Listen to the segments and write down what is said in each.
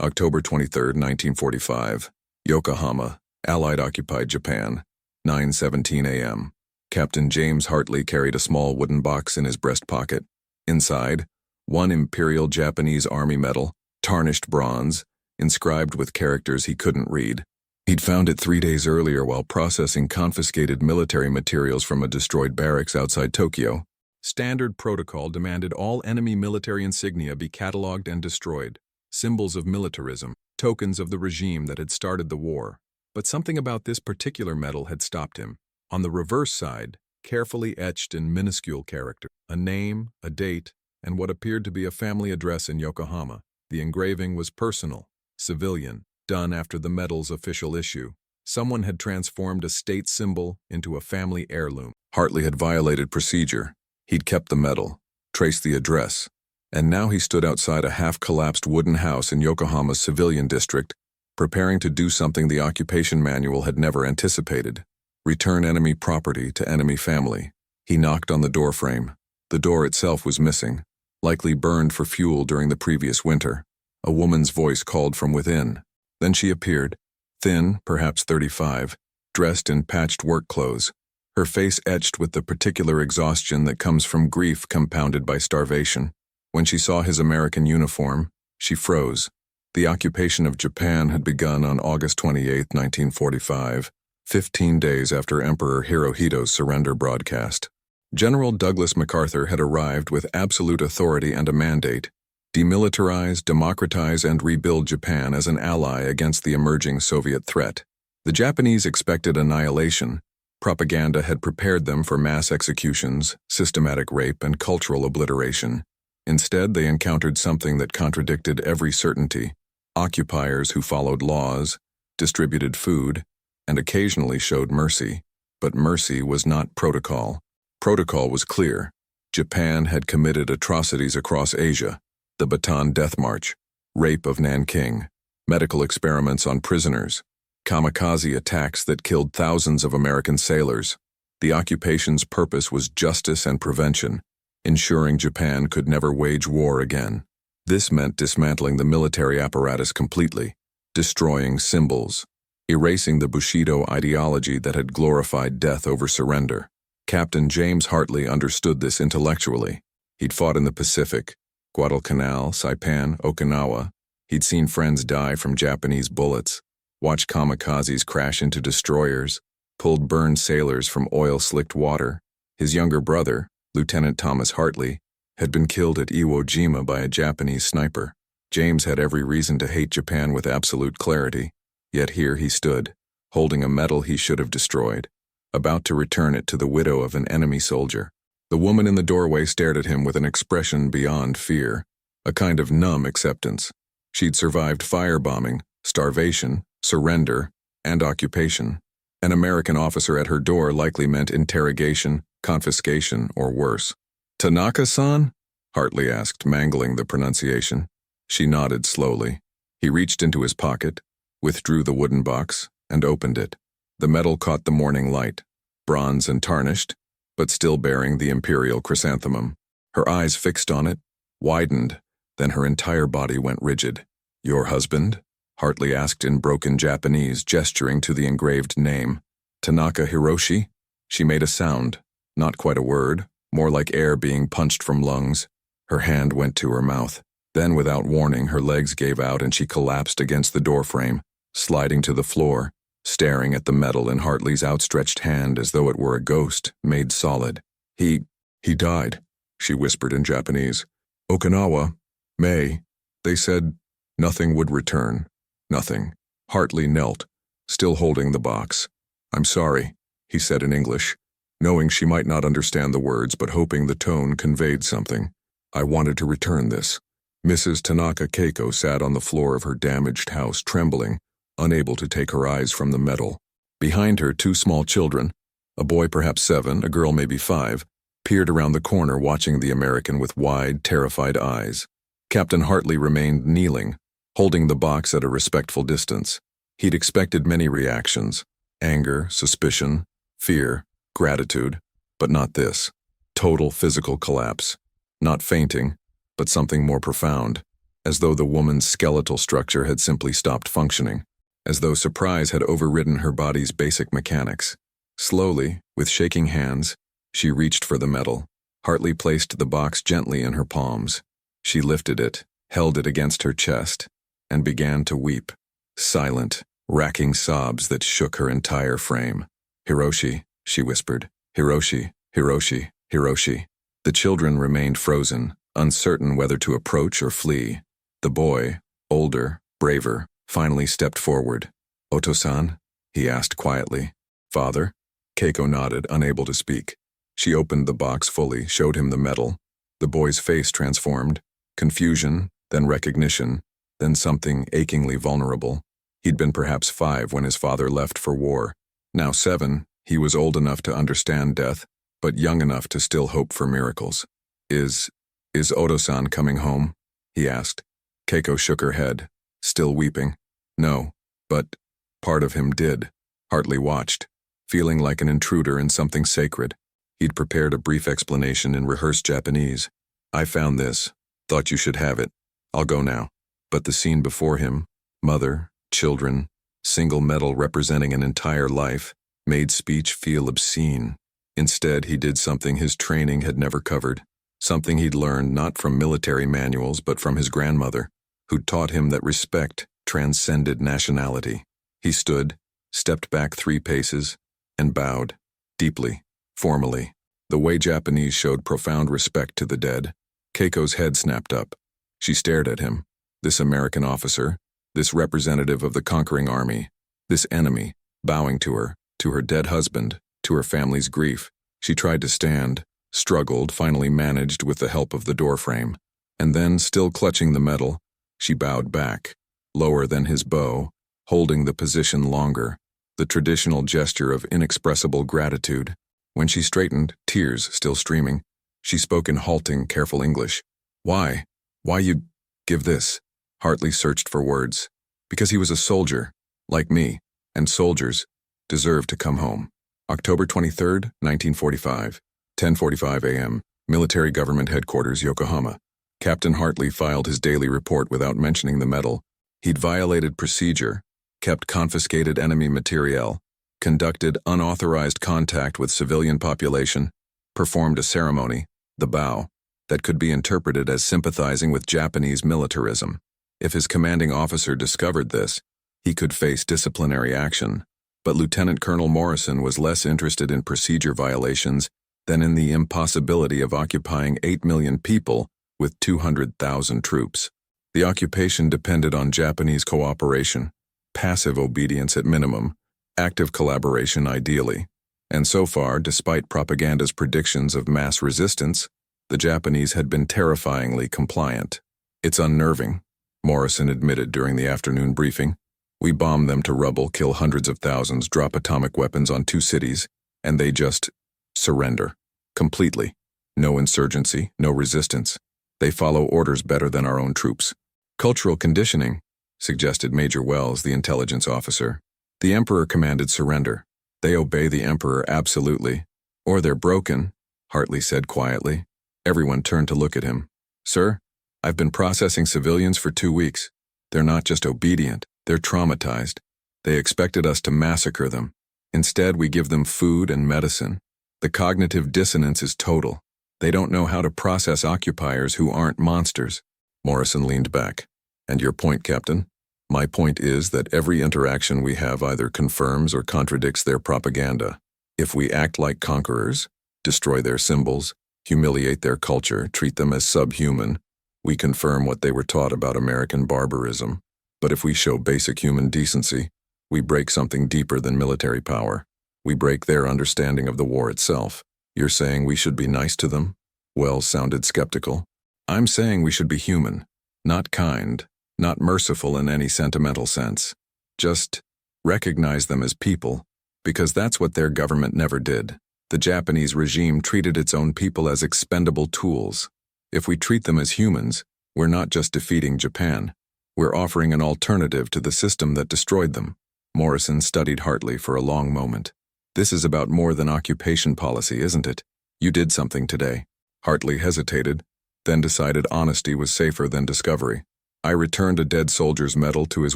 October 23, 1945. Yokohama, Allied-occupied Japan. 9:17 a.m. Captain James Hartley carried a small wooden box in his breast pocket. Inside, one Imperial Japanese Army medal, tarnished bronze, inscribed with characters he couldn't read. He'd found it 3 days earlier while processing confiscated military materials from a destroyed barracks outside Tokyo. Standard protocol demanded all enemy military insignia be catalogued and destroyed, symbols of militarism, tokens of the regime that had started the war. But something about this particular medal had stopped him. On the reverse side, carefully etched in minuscule character, a name, a date, and what appeared to be a family address in Yokohama. The engraving was personal, civilian, done after the medal's official issue. Someone had transformed a state symbol into a family heirloom. Hartley had violated procedure. He'd kept the medal, traced the address, and now he stood outside a half-collapsed wooden house in Yokohama's civilian district, preparing to do something the occupation manual had never anticipated: return enemy property to enemy family. He knocked on the doorframe. The door itself was missing, likely burned for fuel during the previous winter. A woman's voice called from within. Then she appeared, thin, perhaps 35, dressed in patched work clothes, her face etched with the particular exhaustion that comes from grief compounded by starvation. When she saw his American uniform, she froze. The occupation of Japan had begun on August 28, 1945, 15 days after Emperor Hirohito's surrender broadcast. General Douglas MacArthur had arrived with absolute authority and a mandate: demilitarize, democratize, and rebuild Japan as an ally against the emerging Soviet threat. The Japanese expected annihilation. Propaganda had prepared them for mass executions, systematic rape, and cultural obliteration. Instead, they encountered something that contradicted every certainty: occupiers who followed laws, distributed food, and occasionally showed mercy. But mercy was not protocol. Protocol was clear. Japan had committed atrocities across Asia: the Bataan Death March, rape of Nanking, medical experiments on prisoners, kamikaze attacks that killed thousands of American sailors. The occupation's purpose was justice and prevention, ensuring Japan could never wage war again. This meant dismantling the military apparatus completely, destroying symbols, erasing the Bushido ideology that had glorified death over surrender. Captain James Hartley understood this intellectually. He'd fought in the Pacific, Guadalcanal, Saipan, Okinawa. He'd seen friends die from Japanese bullets, watched kamikazes crash into destroyers, pulled burned sailors from oil-slicked water. His younger brother, Lieutenant Thomas Hartley, had been killed at Iwo Jima by a Japanese sniper. James had every reason to hate Japan with absolute clarity, yet here he stood, holding a medal he should have destroyed, about to return it to the widow of an enemy soldier. The woman in the doorway stared at him with an expression beyond fear, a kind of numb acceptance. She'd survived firebombing, starvation, surrender, and occupation. An American officer at her door likely meant interrogation, confiscation, or worse. "Tanaka-san?" Hartley asked, mangling the pronunciation. She nodded slowly. He reached into his pocket, withdrew the wooden box, and opened it. The metal caught the morning light, bronze and tarnished, but still bearing the imperial chrysanthemum. Her eyes fixed on it, widened, then her entire body went rigid. "Your husband?" Hartley asked in broken Japanese, gesturing to the engraved name. "Tanaka Hiroshi?" She made a sound, not quite a word, more like air being punched from lungs. Her hand went to her mouth. Then, without warning, her legs gave out and she collapsed against the doorframe, sliding to the floor, staring at the metal in Hartley's outstretched hand as though it were a ghost, made solid. He died," she whispered in Japanese. "Okinawa, May, they said nothing would return. Nothing." Hartley knelt, still holding the box. "I'm sorry," he said in English, knowing she might not understand the words but hoping the tone conveyed something. "I wanted to return this." Mrs. Tanaka Keiko sat on the floor of her damaged house, trembling, unable to take her eyes from the metal. Behind her, 2 small children, a boy perhaps 7, a girl maybe 5, peered around the corner watching the American with wide, terrified eyes. Captain Hartley remained kneeling, holding the box at a respectful distance. He'd expected many reactions: anger, suspicion, fear, gratitude, but not this. Total physical collapse. Not fainting, but something more profound. as though the woman's skeletal structure had simply stopped functioning, as though surprise had overridden her body's basic mechanics. Slowly, with shaking hands, she reached for the metal. Hartley placed the box gently in her palms. She lifted it, held it against her chest, and began to weep. Silent, racking sobs that shook her entire frame. "Hiroshi," she whispered. "Hiroshi, Hiroshi, Hiroshi." The children remained frozen, uncertain whether to approach or flee. The boy, older, braver, finally stepped forward. "Oto-san?" he asked quietly. "Father?" Keiko nodded, unable to speak. She opened the box fully, showed him the metal. The boy's face transformed. Confusion, then recognition, then something achingly vulnerable. He'd been perhaps 5 when his father left for war. Now 7, he was old enough to understand death, but young enough to still hope for miracles. Is Oto-san coming home?" he asked. Keiko shook her head, still weeping. "No, but part of him did." Hartley watched, feeling like an intruder in something sacred. He'd prepared a brief explanation in rehearsed Japanese. "I found this. Thought you should have it. I'll go now." But the scene before him, mother, children, single medal representing an entire life, made speech feel obscene. Instead, he did something his training had never covered, something he'd learned not from military manuals but from his grandmother, who'd taught him that respect transcended nationality. He stood, stepped back 3 paces, and bowed, deeply, formally, the way Japanese showed profound respect to the dead. Keiko's head snapped up. She stared at him, this American officer, this representative of the conquering army, this enemy, bowing to her dead husband, to her family's grief. She tried to stand, struggled, finally managed with the help of the doorframe, and then, still clutching the metal, she bowed back, lower than his bow, holding the position longer, the traditional gesture of inexpressible gratitude. When she straightened, tears still streaming, she spoke in halting, careful English. Why you give this?" Hartley searched for words. "Because he was a soldier, like me, and soldiers deserve to come home." October 23rd, 1945, 10:45 a.m., Military Government Headquarters, Yokohama. Captain Hartley filed his daily report without mentioning the medal. He'd violated procedure, kept confiscated enemy materiel, conducted unauthorized contact with civilian population, performed a ceremony, the POW, that could be interpreted as sympathizing with Japanese militarism. If his commanding officer discovered this, he could face disciplinary action. But Lieutenant Colonel Morrison was less interested in procedure violations than in the impossibility of occupying 8 million people with 200,000 troops. The occupation depended on Japanese cooperation, passive obedience at minimum, active collaboration ideally. And so far, despite propaganda's predictions of mass resistance, the Japanese had been terrifyingly compliant. "It's unnerving," Morrison admitted during the afternoon briefing. "We bomb them to rubble, kill hundreds of thousands, drop atomic weapons on 2 cities, and they just surrender. Completely. No insurgency, no resistance. They follow orders better than our own troops." "Cultural conditioning," suggested Major Wells, the intelligence officer. "The Emperor commanded surrender. They obey the Emperor absolutely. Or they're broken," Hartley said quietly. Everyone turned to look at him. "Sir, I've been processing civilians for 2 weeks. They're not just obedient, they're traumatized. They expected us to massacre them. Instead, we give them food and medicine. The cognitive dissonance is total. They don't know how to process occupiers who aren't monsters." Morrison leaned back. "And your point, Captain?" "My point is that every interaction we have either confirms or contradicts their propaganda. If we act like conquerors, destroy their symbols, humiliate their culture, treat them as subhuman, we confirm what they were taught about American barbarism. But if we show basic human decency, we break something deeper than military power. We break their understanding of the war itself." "You're saying we should be nice to them?" Wells sounded skeptical. "I'm saying we should be human, not kind, not merciful in any sentimental sense. Just recognize them as people, because that's what their government never did. The Japanese regime treated its own people as expendable tools. If we treat them as humans, we're not just defeating Japan. We're offering an alternative to the system that destroyed them." Morrison studied Hartley for a long moment. "This is about more than occupation policy, isn't it? You did something today." Hartley hesitated, then decided honesty was safer than discovery. I returned a dead soldier's medal to his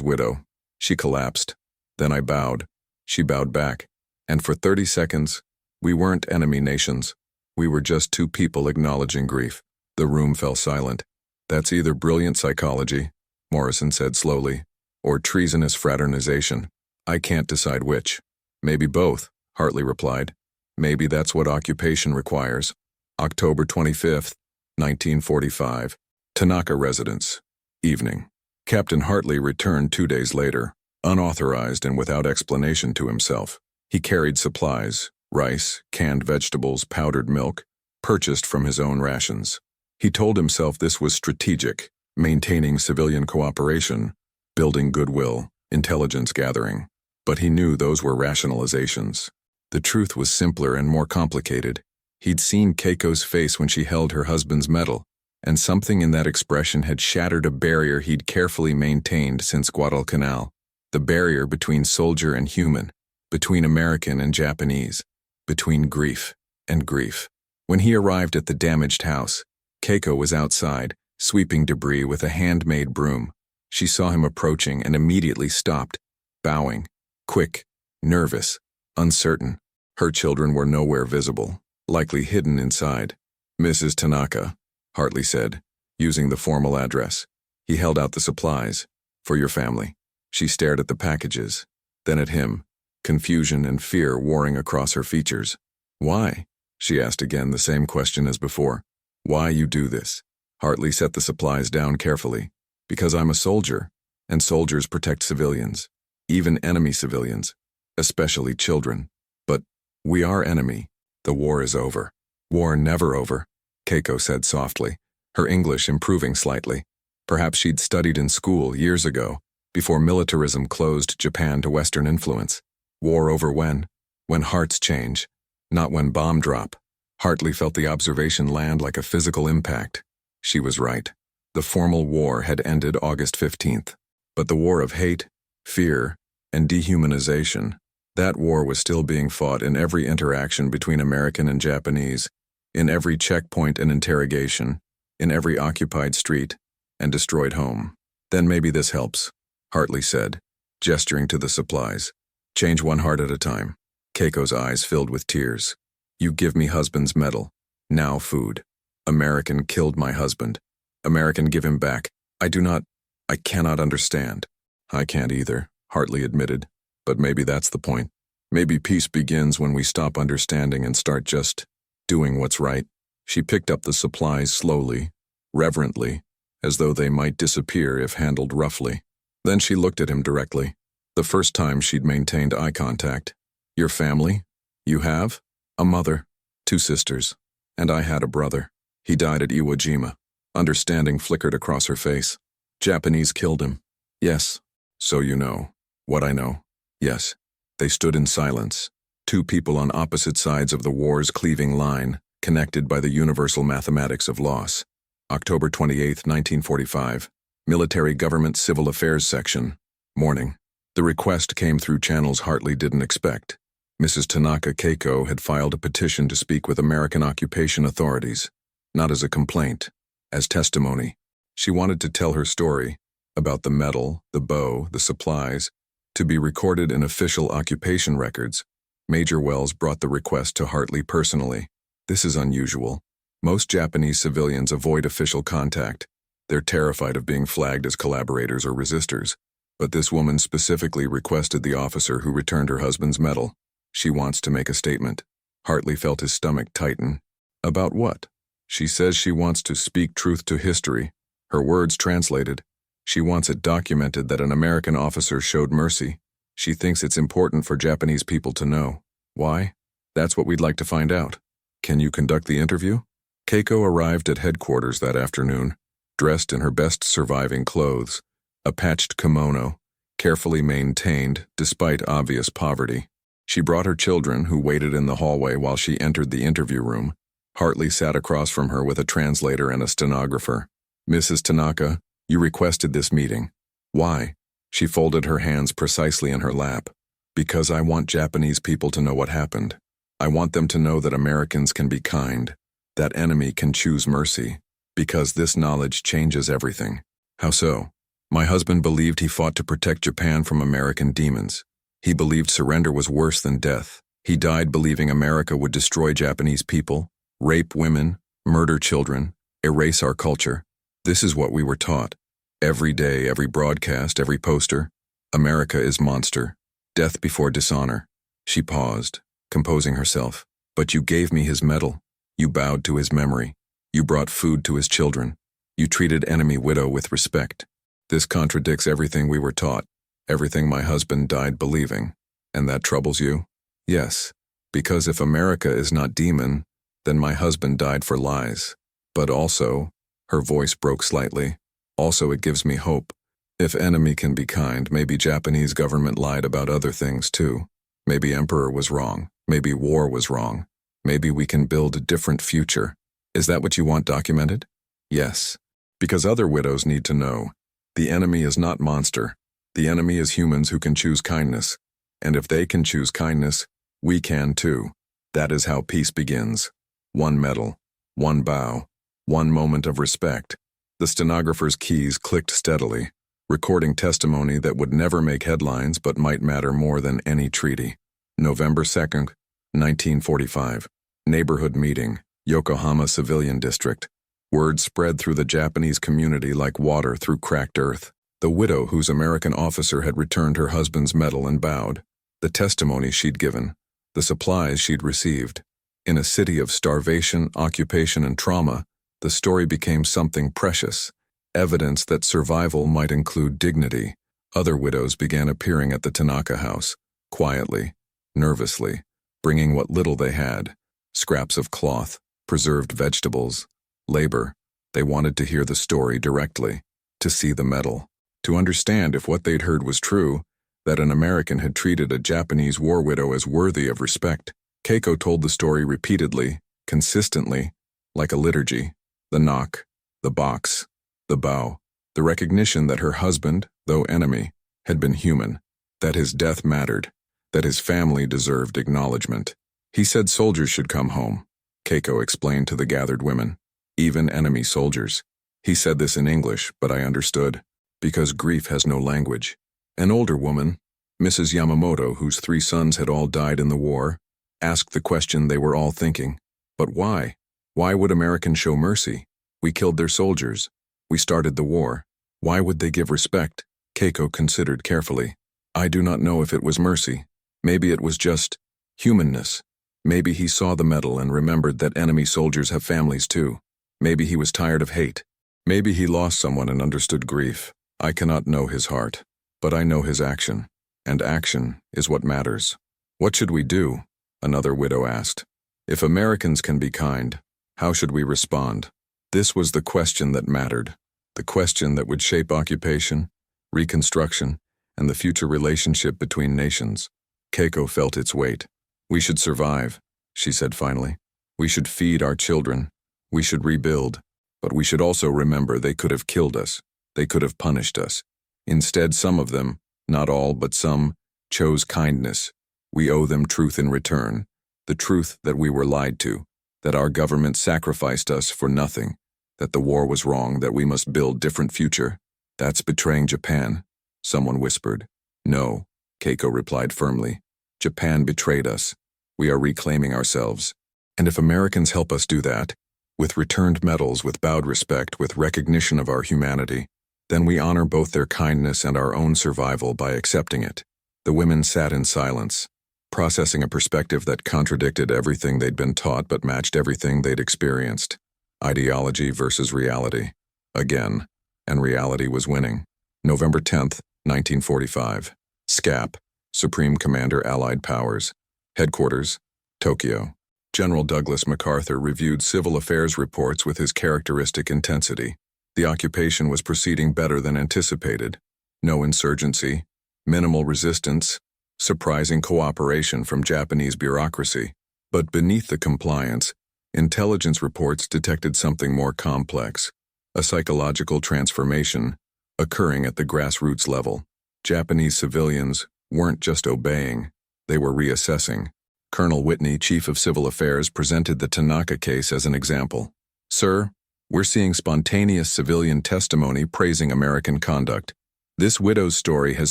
widow. She collapsed. Then I bowed. She bowed back. And for 30 seconds, we weren't enemy nations. We were just two people acknowledging grief. The room fell silent. That's either brilliant psychology, Morrison said slowly, or treasonous fraternization. I can't decide which. Maybe both, Hartley replied. Maybe that's what occupation requires. October 25th, 1945. Tanaka residence. Evening. Captain Hartley returned 2 days later, unauthorized and without explanation to himself. He carried supplies, rice, canned vegetables, powdered milk, purchased from his own rations. He told himself this was strategic, maintaining civilian cooperation, building goodwill, intelligence gathering. But he knew those were rationalizations. The truth was simpler and more complicated. He'd seen Keiko's face when she held her husband's medal, and something in that expression had shattered a barrier he'd carefully maintained since Guadalcanal, the barrier between soldier and human, between American and Japanese, between grief and grief. When he arrived at the damaged house, Keiko was outside, sweeping debris with a handmade broom. She saw him approaching and immediately stopped, bowing, quick, nervous, uncertain. Her children were nowhere visible, likely hidden inside. Mrs. Tanaka, Hartley said, using the formal address. He held out the supplies. For your family. She stared at the packages, then at him, confusion and fear warring across her features. Why? She asked again, the same question as before. Why you do this? Hartley set the supplies down carefully. Because I'm a soldier, and soldiers protect civilians, even enemy civilians, especially children. But we are enemy. The war is over. War never over, Keiko said softly, her English improving slightly. Perhaps she'd studied in school years ago, before militarism closed Japan to Western influence. War over when? When hearts change, not when bomb drop. Hartley felt the observation land like a physical impact. She was right. The formal war had ended August 15th. But the war of hate, fear, and dehumanization, that war was still being fought in every interaction between American and Japanese, in every checkpoint and interrogation, in every occupied street and destroyed home. Then maybe this helps, Hartley said, gesturing to the supplies. Change one heart at a time. Keiko's eyes filled with tears. You give me husband's medal. Now food. American killed my husband. American give him back. I cannot understand. I can't either, Hartley admitted. But maybe that's the point. Maybe peace begins when we stop understanding and start just doing what's right. She picked up the supplies slowly, reverently, as though they might disappear if handled roughly. Then she looked at him directly. The first time she'd maintained eye contact. Your family? You have? A mother, 2 sisters, and I had a brother. He died at Iwo Jima. Understanding flickered across her face. Japanese killed him. Yes. So you know. What I know. Yes. They stood in silence. 2 people on opposite sides of the war's cleaving line, connected by the universal mathematics of loss. October 28, 1945. Military Government Civil Affairs Section. Morning. The request came through channels Hartley didn't expect. Mrs. Tanaka Keiko had filed a petition to speak with American occupation authorities, not as a complaint, as testimony. She wanted to tell her story, about the medal, the bow, the supplies, to be recorded in official occupation records. Major Wells brought the request to Hartley personally. This is unusual. Most Japanese civilians avoid official contact. They're terrified of being flagged as collaborators or resistors. But this woman specifically requested the officer who returned her husband's medal. She wants to make a statement. Hartley felt his stomach tighten. About what? She says she wants to speak truth to history. Her words translated. She wants it documented that an American officer showed mercy. She thinks it's important for Japanese people to know. Why? That's what we'd like to find out. Can you conduct the interview? Keiko arrived at headquarters that afternoon, dressed in her best surviving clothes, a patched kimono, carefully maintained despite obvious poverty. She brought her children, who waited in the hallway while she entered the interview room. Hartley sat across from her with a translator and a stenographer. Mrs. Tanaka, you requested this meeting. Why? She folded her hands precisely in her lap. Because I want Japanese people to know what happened. I want them to know that Americans can be kind, that enemy can choose mercy, because this knowledge changes everything. How so? My husband believed he fought to protect Japan from American demons. He believed surrender was worse than death. He died believing America would destroy Japanese people, rape women, murder children, erase our culture. This is what we were taught. Every day, every broadcast, every poster. America is monster. Death before dishonor. She paused, composing herself. But you gave me his medal. You bowed to his memory. You brought food to his children. You treated enemy widow with respect. This contradicts everything we were taught, everything my husband died believing. And that troubles you? Yes, because if America is not demon, then my husband died for lies. But also, her voice broke slightly, also it gives me hope. If enemy can be kind, maybe Japanese government lied about other things too. Maybe emperor was wrong. Maybe war was wrong. Maybe we can build a different future. Is that what you want documented? Yes. Because other widows need to know. The enemy is not monster. The enemy is humans who can choose kindness. And if they can choose kindness, we can too. That is how peace begins. One medal, one bow, one moment of respect. The stenographer's keys clicked steadily, recording testimony that would never make headlines but might matter more than any treaty. November 2nd, 1945. Neighborhood meeting, Yokohama Civilian District. Word spread through the Japanese community like water through cracked earth. The widow whose American officer had returned her husband's medal and bowed. The testimony she'd given. The supplies she'd received. In a city of starvation, occupation, and trauma, the story became something precious. Evidence that survival might include dignity. Other widows began appearing at the Tanaka house, quietly, nervously, bringing what little they had. Scraps of cloth, preserved vegetables, labor. They wanted to hear the story directly, to see the medal, to understand if what they'd heard was true, that an American had treated a Japanese war widow as worthy of respect. Keiko told the story repeatedly, consistently, like a liturgy. The knock, the box, the bow, the recognition that her husband, though enemy, had been human, that his death mattered, that his family deserved acknowledgement. He said soldiers should come home, Keiko explained to the gathered women, even enemy soldiers. He said this in English, but I understood, because grief has no language. An older woman, Mrs. Yamamoto, whose 3 sons had all died in the war, asked the question they were all thinking. But why? Why would Americans show mercy? We killed their soldiers. We started the war. Why would they give respect? Keiko considered carefully. I do not know if it was mercy. Maybe it was just humanness. Maybe he saw the medal and remembered that enemy soldiers have families too. Maybe he was tired of hate. Maybe he lost someone and understood grief. I cannot know his heart, but I know his action. And action is what matters. What should we do? Another widow asked. If Americans can be kind, how should we respond? This was the question that mattered. The question that would shape occupation, reconstruction, and the future relationship between nations. Keiko felt its weight. We should survive, she said finally. We should feed our children. We should rebuild. But we should also remember they could have killed us. They could have punished us. Instead, some of them, not all, but some, chose kindness. We owe them truth in return. The truth that we were lied to, that our government sacrificed us for nothing, that the war was wrong, that we must build different future. That's betraying Japan, someone whispered. No, Keiko replied firmly. Japan betrayed us. We are reclaiming ourselves. And if Americans help us do that, with returned medals, with bowed respect, with recognition of our humanity, then we honor both their kindness and our own survival by accepting it. The women sat in silence, processing a perspective that contradicted everything they'd been taught but matched everything they'd experienced. Ideology versus reality. Again, and reality was winning. November 10th, 1945. SCAP, Supreme Commander Allied Powers. Headquarters, Tokyo. General Douglas MacArthur reviewed civil affairs reports with his characteristic intensity. The occupation was proceeding better than anticipated. No insurgency, minimal resistance, surprising cooperation from Japanese bureaucracy. But beneath the compliance, intelligence reports detected something more complex, a psychological transformation occurring at the grassroots level. Japanese civilians weren't just obeying, they were reassessing. Colonel Whitney, Chief of Civil Affairs, presented the Tanaka case as an example. Sir, We're seeing spontaneous civilian testimony praising American conduct. This widow's story has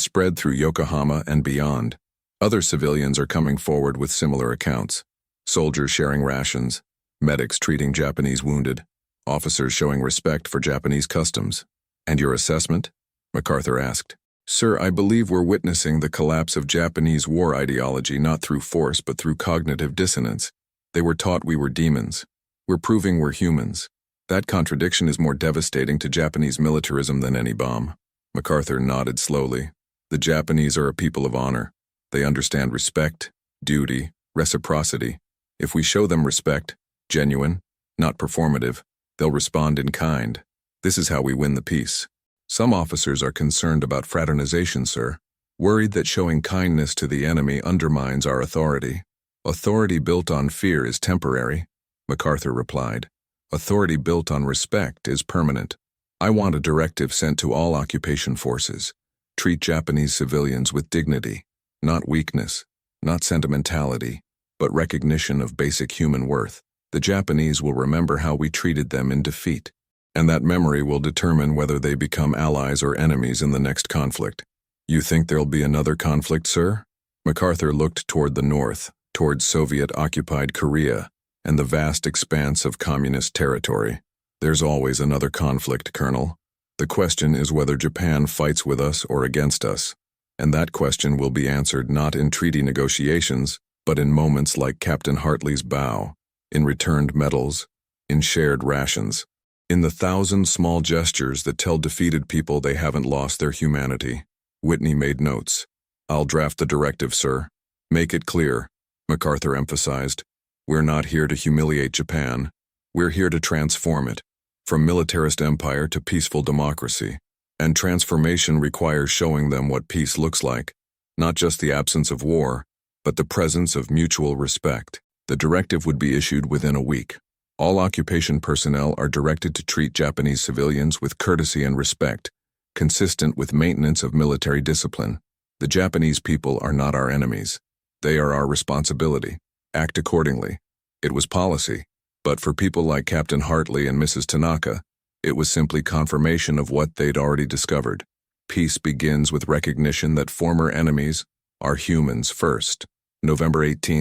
spread through Yokohama and beyond. Other civilians are coming forward with similar accounts. Soldiers sharing rations, medics treating Japanese wounded, officers showing respect for Japanese customs. And your assessment? MacArthur asked. Sir, I believe we're witnessing the collapse of Japanese war ideology not through force but through cognitive dissonance. They were taught we were demons. We're proving we're humans. That contradiction is more devastating to Japanese militarism than any bomb. MacArthur nodded slowly. The Japanese are a people of honor. They understand respect, duty, reciprocity. If we show them respect, genuine, not performative, they'll respond in kind. This is how we win the peace. Some officers are concerned about fraternization, sir, worried that showing kindness to the enemy undermines our authority. Authority built on fear is temporary, MacArthur replied. Authority built on respect is permanent. I want a directive sent to all occupation forces. Treat Japanese civilians with dignity, not weakness, not sentimentality, but recognition of basic human worth. The Japanese will remember how we treated them in defeat, and that memory will determine whether they become allies or enemies in the next conflict. You think there'll be another conflict, sir? MacArthur looked toward the north, toward Soviet-occupied Korea, and the vast expanse of communist territory. There's always another conflict, Colonel. The question is whether Japan fights with us or against us, and that question will be answered not in treaty negotiations, but in moments like Captain Hartley's bow, in returned medals, in shared rations, in the 1,000 small gestures that tell defeated people they haven't lost their humanity. Whitney made notes. I'll draft the directive, sir. Make it clear, MacArthur emphasized. We're not here to humiliate Japan. We're here to transform it, from militarist empire to peaceful democracy. And transformation requires showing them what peace looks like, not just the absence of war, but the presence of mutual respect. The directive would be issued within a week. All occupation personnel are directed to treat Japanese civilians with courtesy and respect, consistent with maintenance of military discipline. The Japanese people are not our enemies. They are our responsibility. Act accordingly. It was policy, but for people like Captain Hartley and Mrs. Tanaka, it was simply confirmation of what they'd already discovered. Peace begins with recognition that former enemies are humans first. November 18,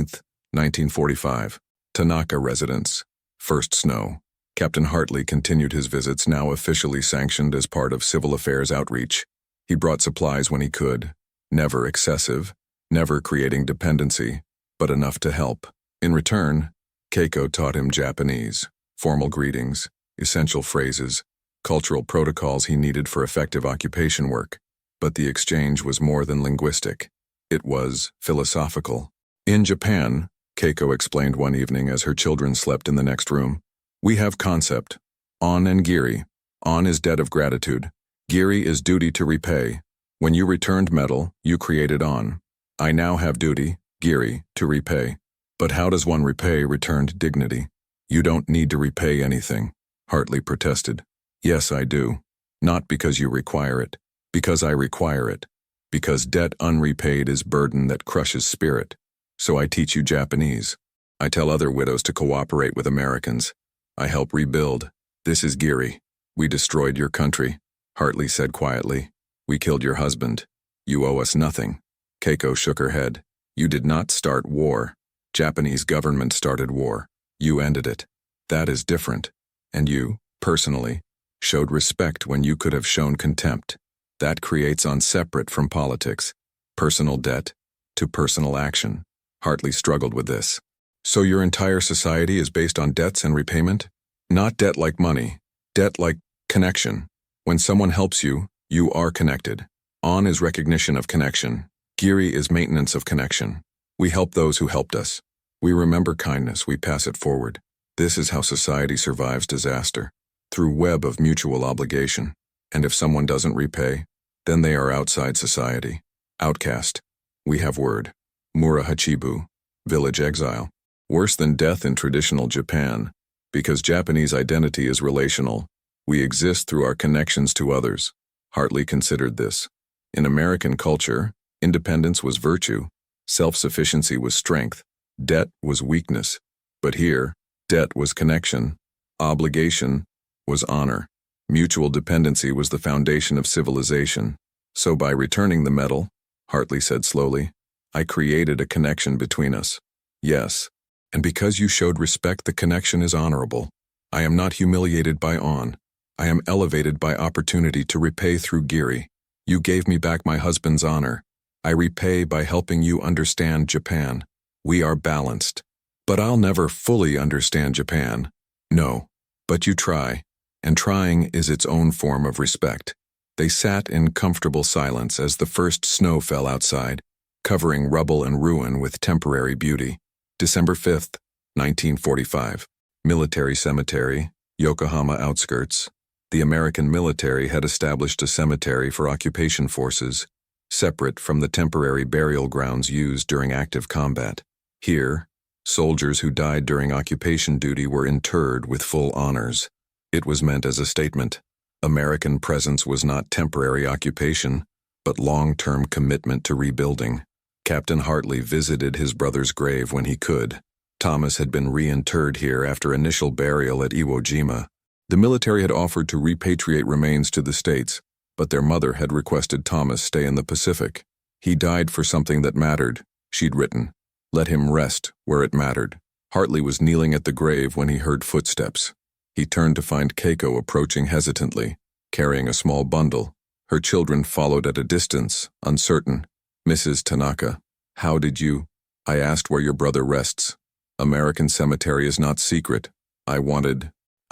1945. Tanaka residence. First snow. Captain Hartley continued his visits, now officially sanctioned as part of civil affairs outreach. He brought supplies when he could, never excessive, never creating dependency, but enough to help. In return, Keiko taught him Japanese, formal greetings, essential phrases, cultural protocols he needed for effective occupation work. But the exchange was more than linguistic. It was philosophical. In Japan, Keiko explained one evening as her children slept in the next room, we have concept, on and giri. On is debt of gratitude. Giri is duty to repay. When you returned metal, you created on. I now have duty, giri, to repay. But how does one repay returned dignity? You don't need to repay anything, Hartley protested. Yes, I do. Not because you require it. Because I require it. Because debt unrepaid is burden that crushes spirit. So I teach you Japanese. I tell other widows to cooperate with Americans. I help rebuild. This is giri. We destroyed your country, Hartley said quietly. We killed your husband. You owe us nothing. Keiko shook her head. You did not start war. Japanese government started war. You ended it. That is different. And you, personally, showed respect when you could have shown contempt. That creates on separate from politics, personal debt to personal action. Hartley struggled with this. So your entire society is based on debts and repayment? Not debt like money, debt like connection. When someone helps you, you are connected. On is recognition of connection. Giri is maintenance of connection. We help those who helped us. We remember kindness, we pass it forward. This is how society survives disaster, through web of mutual obligation. And if someone doesn't repay, then they are outside society. Outcast. We have word. Murahachibu. Village exile. Worse than death in traditional Japan, because Japanese identity is relational. We exist through our connections to others. Hartley considered this. In American culture, independence was virtue, self-sufficiency was strength, debt was weakness. But here, debt was connection, obligation, was honor. Mutual dependency was the foundation of civilization. So by returning the medal, Hartley said slowly, I created a connection between us. Yes, and because you showed respect, the connection is honorable. I am not humiliated by on. I am elevated by opportunity to repay through Giri. You gave me back my husband's honor. I repay by helping you understand Japan. We are balanced. But I'll never fully understand Japan. No, but you try, and trying is its own form of respect. They sat in comfortable silence as the first snow fell outside, covering rubble and ruin with temporary beauty. December 5th, 1945. Military Cemetery, Yokohama outskirts. The American military had established a cemetery for occupation forces, separate from the temporary burial grounds used during active combat. Here, soldiers who died during occupation duty were interred with full honors. It was meant as a statement. American presence was not temporary occupation, but long-term commitment to rebuilding. Captain Hartley visited his brother's grave when he could. Thomas had been reinterred here after initial burial at Iwo Jima. The military had offered to repatriate remains to the States, but their mother had requested Thomas stay in the Pacific. He died for something that mattered, she'd written. Let him rest where it mattered. Hartley was kneeling at the grave when he heard footsteps. He turned to find Keiko approaching hesitantly, carrying a small bundle. Her children followed at a distance, uncertain. Mrs. Tanaka, how did you? I asked where your brother rests. American cemetery is not secret. I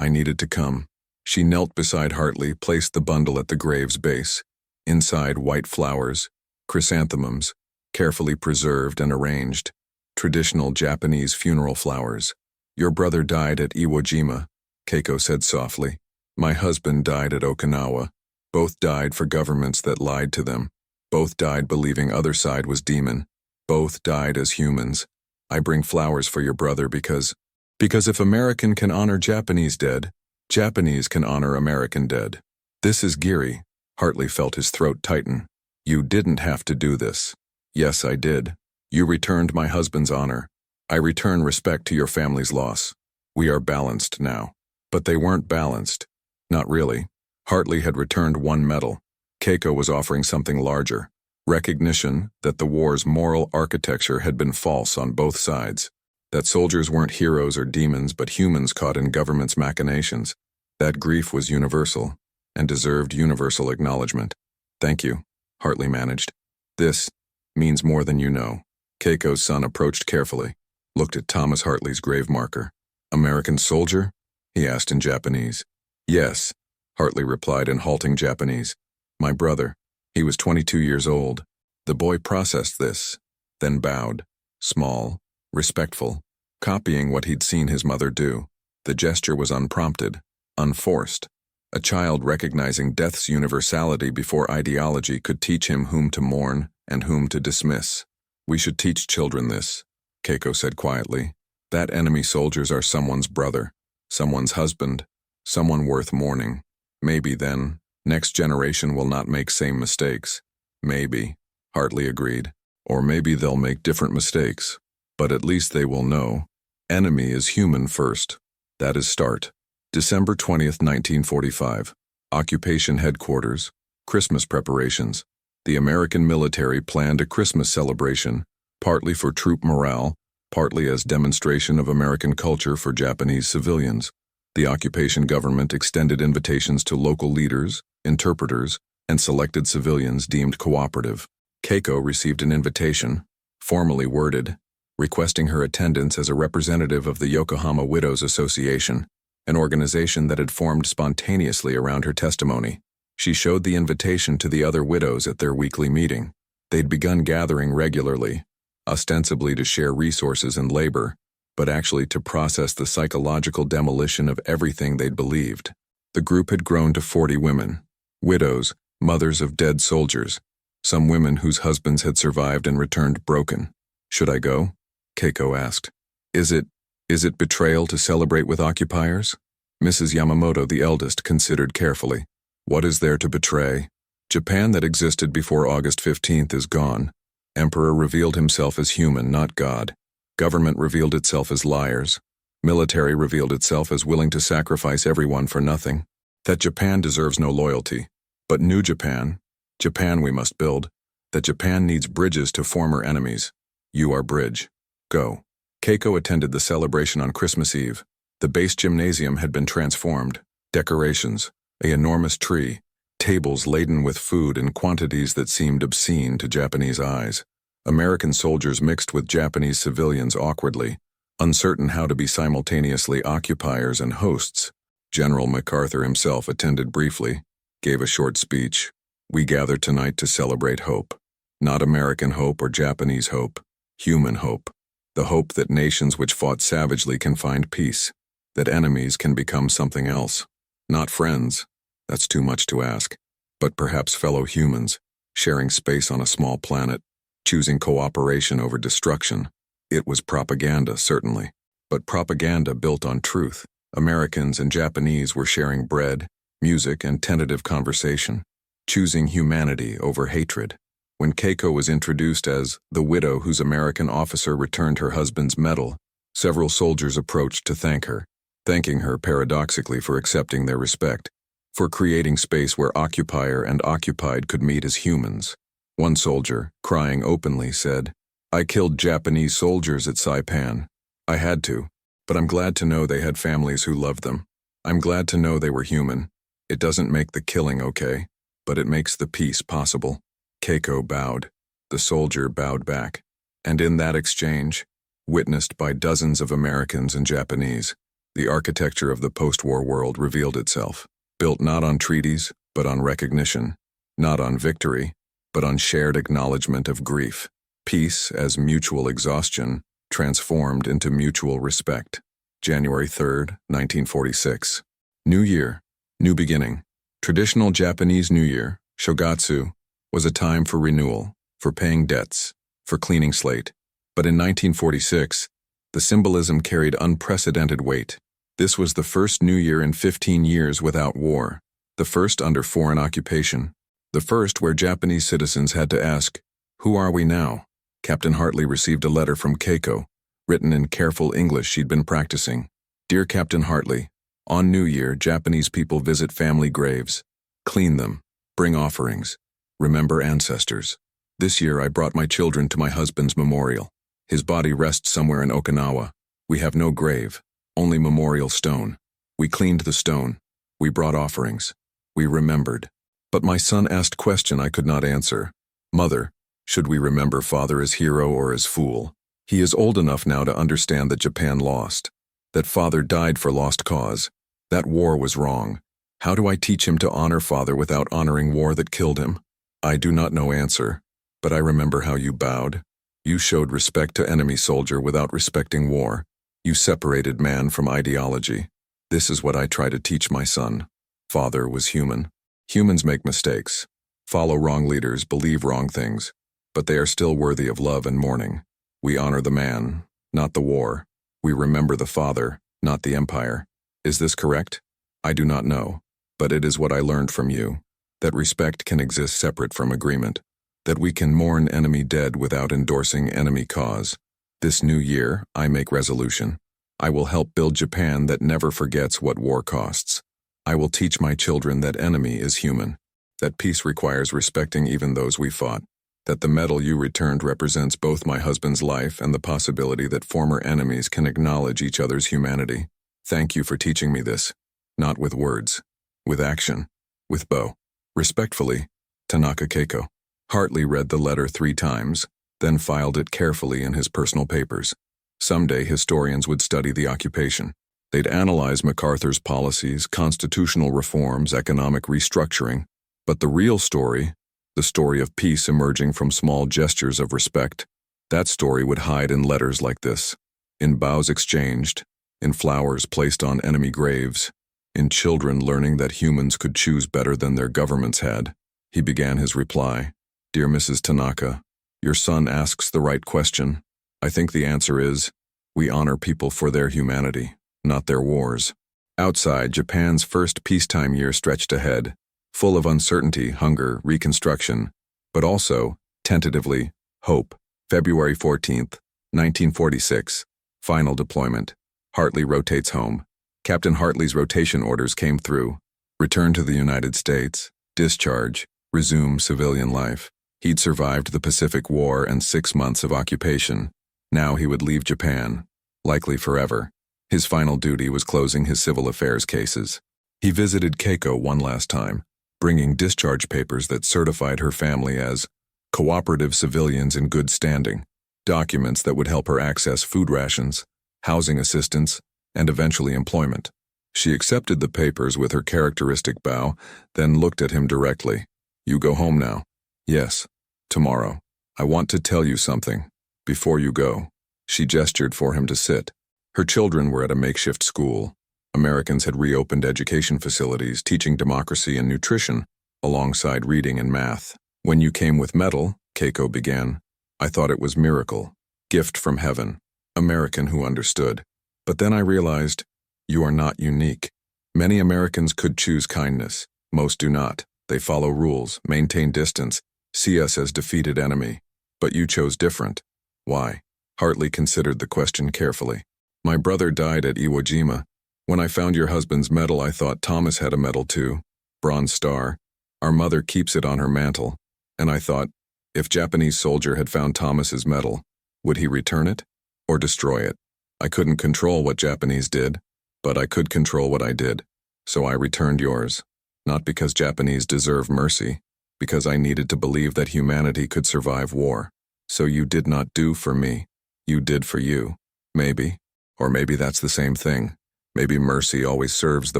needed to come. She knelt beside Hartley, placed the bundle at the grave's base. Inside, white flowers, chrysanthemums, carefully preserved and arranged. Traditional Japanese funeral flowers. Your brother died at Iwo Jima, Keiko said softly. My husband died at Okinawa. Both died for governments that lied to them. Both died believing other side was demon. Both died as humans. I bring flowers for your brother because if American can honor Japanese dead, Japanese can honor American dead. This is Giri. Hartley felt his throat tighten. You didn't have to do this. Yes, I did. You returned my husband's honor. I return respect to your family's loss. We are balanced now. But they weren't balanced. Not really. Hartley had returned one medal. Keiko was offering something larger. Recognition that the war's moral architecture had been false on both sides. That soldiers weren't heroes or demons but humans caught in government's machinations. That grief was universal, and deserved universal acknowledgement. Thank you, Hartley managed. This means more than you know. Keiko's son approached carefully, looked at Thomas Hartley's grave marker. American soldier? He asked in Japanese. Yes, Hartley replied in halting Japanese. My brother. He was 22 years old. The boy processed this, then bowed, small, respectful, copying what he'd seen his mother do. The gesture was unprompted, unforced. A child recognizing death's universality before ideology could teach him whom to mourn and whom to dismiss. We should teach children this, Keiko said quietly. That enemy soldiers are someone's brother, someone's husband, someone worth mourning. Maybe then, next generation will not make same mistakes. Maybe, Hartley agreed. Or maybe they'll make different mistakes. But at least they will know. Enemy is human first. That is start. December 20th, 1945. Occupation headquarters. Christmas preparations. The American military planned a Christmas celebration, partly for troop morale, partly as demonstration of American culture for Japanese civilians. The occupation government extended invitations to local leaders, interpreters, and selected civilians deemed cooperative. Keiko received an invitation, formally worded, requesting her attendance as a representative of the Yokohama Widows Association, an organization that had formed spontaneously around her testimony. She showed the invitation to the other widows at their weekly meeting. They'd begun gathering regularly, ostensibly to share resources and labor, but actually to process the psychological demolition of everything they'd believed. The group had grown to 40 women, widows, mothers of dead soldiers, some women whose husbands had survived and returned broken. Should I go? Keiko asked. Is it betrayal to celebrate with occupiers? Mrs. Yamamoto, the eldest, considered carefully. What is there to betray? Japan that existed before August 15th is gone. Emperor revealed himself as human, not God. Government revealed itself as liars. Military revealed itself as willing to sacrifice everyone for nothing. That Japan deserves no loyalty. But new Japan, Japan we must build, that Japan needs bridges to former enemies. You are bridge. Go. Keiko attended the celebration on Christmas Eve. The base gymnasium had been transformed. Decorations, an enormous tree, tables laden with food in quantities that seemed obscene to Japanese eyes. American soldiers mixed with Japanese civilians awkwardly, uncertain how to be simultaneously occupiers and hosts. General MacArthur himself attended briefly, gave a short speech. We gather tonight to celebrate hope. Not American hope or Japanese hope, human hope. The hope that nations which fought savagely can find peace, that enemies can become something else. Not friends, that's too much to ask, but perhaps fellow humans, sharing space on a small planet, choosing cooperation over destruction. It was propaganda, certainly, but propaganda built on truth. Americans and Japanese were sharing bread, music, and tentative conversation, choosing humanity over hatred. When Keiko was introduced as the widow whose American officer returned her husband's medal, several soldiers approached to thank her, thanking her paradoxically for accepting their respect, for creating space where occupier and occupied could meet as humans. One soldier, crying openly, said, "I killed Japanese soldiers at Saipan. I had to, but I'm glad to know they had families who loved them. I'm glad to know they were human. It doesn't make the killing okay, but it makes the peace possible." Keiko bowed. The soldier bowed back. And in that exchange, witnessed by dozens of Americans and Japanese, the architecture of the post-war world revealed itself, built not on treaties, but on recognition, not on victory, but on shared acknowledgement of grief. Peace as mutual exhaustion transformed into mutual respect. January 3rd, 1946. New Year, new beginning. Traditional Japanese New Year, Shogatsu, was a time for renewal, for paying debts, for cleaning slate. But in 1946, the symbolism carried unprecedented weight. This was the first New Year in 15 years without war, the first under foreign occupation, the first where Japanese citizens had to ask, "Who are we now?" Captain Hartley received a letter from Keiko, written in careful English she'd been practicing. "Dear Captain Hartley, on New Year, Japanese people visit family graves, clean them, bring offerings, remember ancestors. This year I brought my children to my husband's memorial. His body rests somewhere in Okinawa. We have no grave, only memorial stone. We cleaned the stone. We brought offerings. We remembered. But my son asked question I could not answer. Mother, should we remember father as hero or as fool? He is old enough now to understand that Japan lost, that father died for lost cause. That war was wrong. How do I teach him to honor father without honoring war that killed him? I do not know answer, but I remember how you bowed. You showed respect to enemy soldier without respecting war. You separated man from ideology. This is what I try to teach my son. Father was human. Humans make mistakes, follow wrong leaders, believe wrong things, but they are still worthy of love and mourning. We honor the man, not the war. We remember the father, not the empire. Is this correct? I do not know, but it is what I learned from you, that respect can exist separate from agreement, that we can mourn enemy dead without endorsing enemy cause. This new year, I make resolution. I will help build Japan that never forgets what war costs. I will teach my children that enemy is human, that peace requires respecting even those we fought, that the medal you returned represents both my husband's life and the possibility that former enemies can acknowledge each other's humanity. Thank you for teaching me this, not with words, with action, with bow. Respectfully, Tanaka Keiko. Hartley read the letter 3 times, then filed it carefully in his personal papers. Someday historians would study the occupation. They'd analyze MacArthur's policies, constitutional reforms, economic restructuring. But the real story, the story of peace emerging from small gestures of respect, that story would hide in letters like this, in bows exchanged, in flowers placed on enemy graves, in children learning that humans could choose better than their governments had. He began his reply. Dear Mrs. Tanaka, your son asks the right question. I think the answer is, we honor people for their humanity, not their wars. Outside, Japan's first peacetime year stretched ahead, full of uncertainty, hunger, reconstruction, but also, tentatively, hope. February 14th, 1946, final deployment. Hartley rotates home. Captain Hartley's rotation orders came through. Return to the United States, discharge, resume civilian life. He'd survived the Pacific War and 6 months of occupation. Now he would leave Japan, likely forever. His final duty was closing his civil affairs cases. He visited Keiko one last time, bringing discharge papers that certified her family as cooperative civilians in good standing, documents that would help her access food rations, housing assistance, and eventually employment. She accepted the papers with her characteristic bow, then looked at him directly. "You go home now." "Yes, tomorrow. I want to tell you something. Before you go." She gestured for him to sit. Her children were at a makeshift school. Americans had reopened education facilities teaching democracy and nutrition, alongside reading and math. "When you came with metal," Keiko began, "I thought it was miracle, gift from heaven, American who understood. But then I realized, you are not unique. Many Americans could choose kindness. Most do not. They follow rules, maintain distance, see us as defeated enemy. But you chose different. Why?" Hartley considered the question carefully. "My brother died at Iwo Jima. When I found your husband's medal, I thought Thomas had a medal too. Bronze Star. Our mother keeps it on her mantle. And I thought, if Japanese soldier had found Thomas's medal, would he return it or destroy it? I couldn't control what Japanese did, but I could control what I did. So I returned yours. Not because Japanese deserve mercy, because I needed to believe that humanity could survive war. So you did not do for me. You did for you. Maybe. Or maybe that's the same thing. Maybe mercy always serves the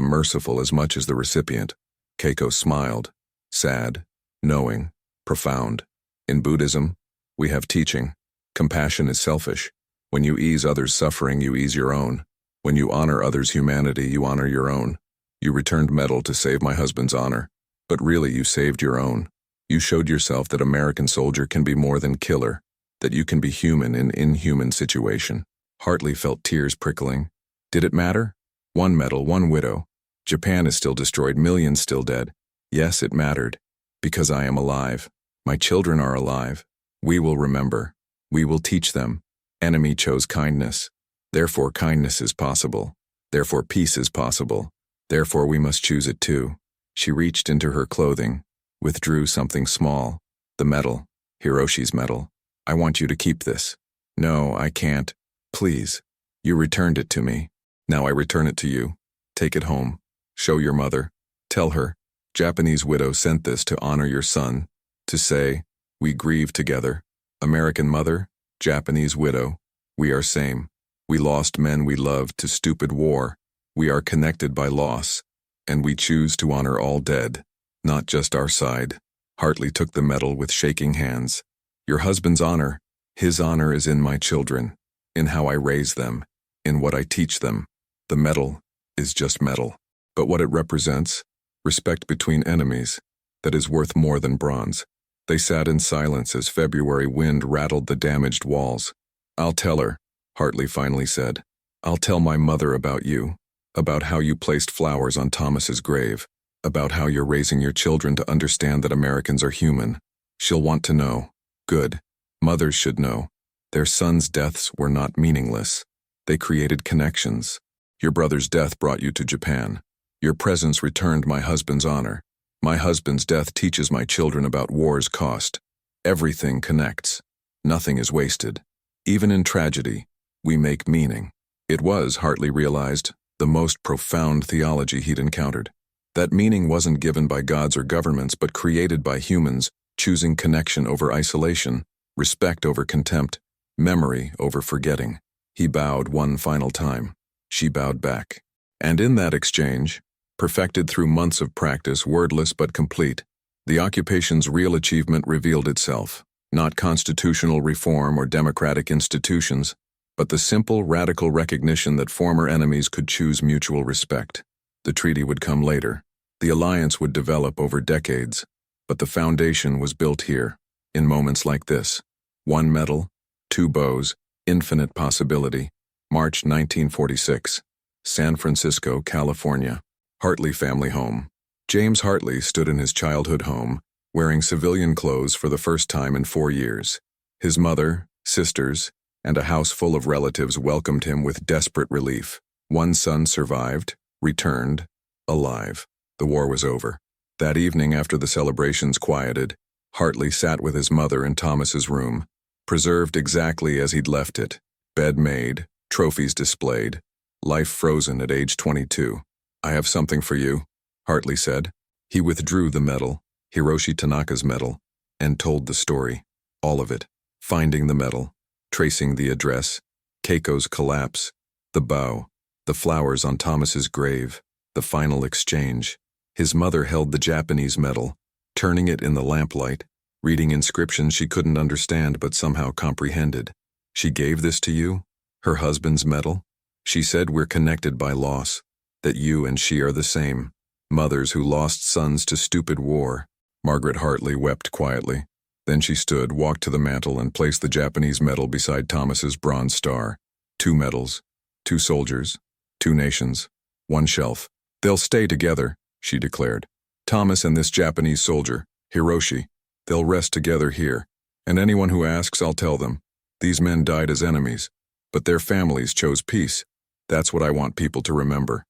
merciful as much as the recipient." Keiko smiled. Sad, knowing, profound. In Buddhism, we have teaching. Compassion is selfish. When you ease others' suffering, you ease your own. When you honor others' humanity, you honor your own. You returned metal to save my husband's honor. But really, you saved your own. You showed yourself that American soldier can be more than killer, that you can be human in inhuman situation. Hartley felt tears prickling. Did it matter? One medal, one widow. Japan is still destroyed, millions still dead. Yes, it mattered. Because I am alive. My children are alive. We will remember. We will teach them. Enemy chose kindness. Therefore kindness is possible. Therefore peace is possible. Therefore we must choose it too. She reached into her clothing, withdrew something small. The medal. Hiroshi's medal. "I want you to keep this." "No, I can't. Please. You returned it to me. Now I return it to you. Take it home. Show your mother. Tell her, Japanese widow sent this to honor your son. To say, we grieve together. American mother, Japanese widow. We are same. We lost men we loved to stupid war. We are connected by loss. And we choose to honor all dead, not just our side." Hartley took the medal with shaking hands. "Your husband's honor. His honor is in my children, in how I raise them, in what I teach them. The medal is just metal. But what it represents, respect between enemies, that is worth more than bronze." They sat in silence as February wind rattled the damaged walls. "I'll tell her," Hartley finally said. "I'll tell my mother about you, about how you placed flowers on Thomas's grave, about how you're raising your children to understand that Americans are human. She'll want to know. Good. Mothers should know. Their sons' deaths were not meaningless. They created connections. Your brother's death brought you to Japan. Your presence returned my husband's honor. My husband's death teaches my children about war's cost. Everything connects. Nothing is wasted. Even in tragedy, we make meaning." It was, Hartley realized, the most profound theology he'd encountered. That meaning wasn't given by gods or governments, but created by humans, choosing connection over isolation, respect over contempt, memory over forgetting. He bowed one final time. She bowed back. And in that exchange, perfected through months of practice, wordless but complete, the occupation's real achievement revealed itself. Not constitutional reform or democratic institutions, but the simple, radical recognition that former enemies could choose mutual respect. The treaty would come later. The alliance would develop over decades. But the foundation was built here, in moments like this. One medal, two bows, infinite possibility. March 1946. San Francisco, California. Hartley family home. James Hartley stood in his childhood home, wearing civilian clothes for the first time in 4 years. His mother, sisters, and a house full of relatives welcomed him with desperate relief. One son survived, returned, alive. The war was over. That evening, after the celebrations quieted, Hartley sat with his mother in Thomas's room, preserved exactly as he'd left it. Bed made, trophies displayed, life frozen at age 22. "I have something for you," Hartley said. He withdrew the medal, Hiroshi Tanaka's medal, and told the story. All of it. Finding the medal, tracing the address, Keiko's collapse, the bow, the flowers on Thomas's grave, the final exchange. His mother held the Japanese medal, turning it in the lamplight, reading inscriptions she couldn't understand but somehow comprehended. "She gave this to you? Her husband's medal? She said we're connected by loss, that you and she are the same. Mothers who lost sons to stupid war." Margaret Hartley wept quietly. Then she stood, walked to the mantel, and placed the Japanese medal beside Thomas's bronze star. 2 medals, 2 soldiers, 2 nations, 1 shelf. "They'll stay together," she declared. "Thomas and this Japanese soldier, Hiroshi, they'll rest together here. And anyone who asks, I'll tell them. These men died as enemies, but their families chose peace. That's what I want people to remember."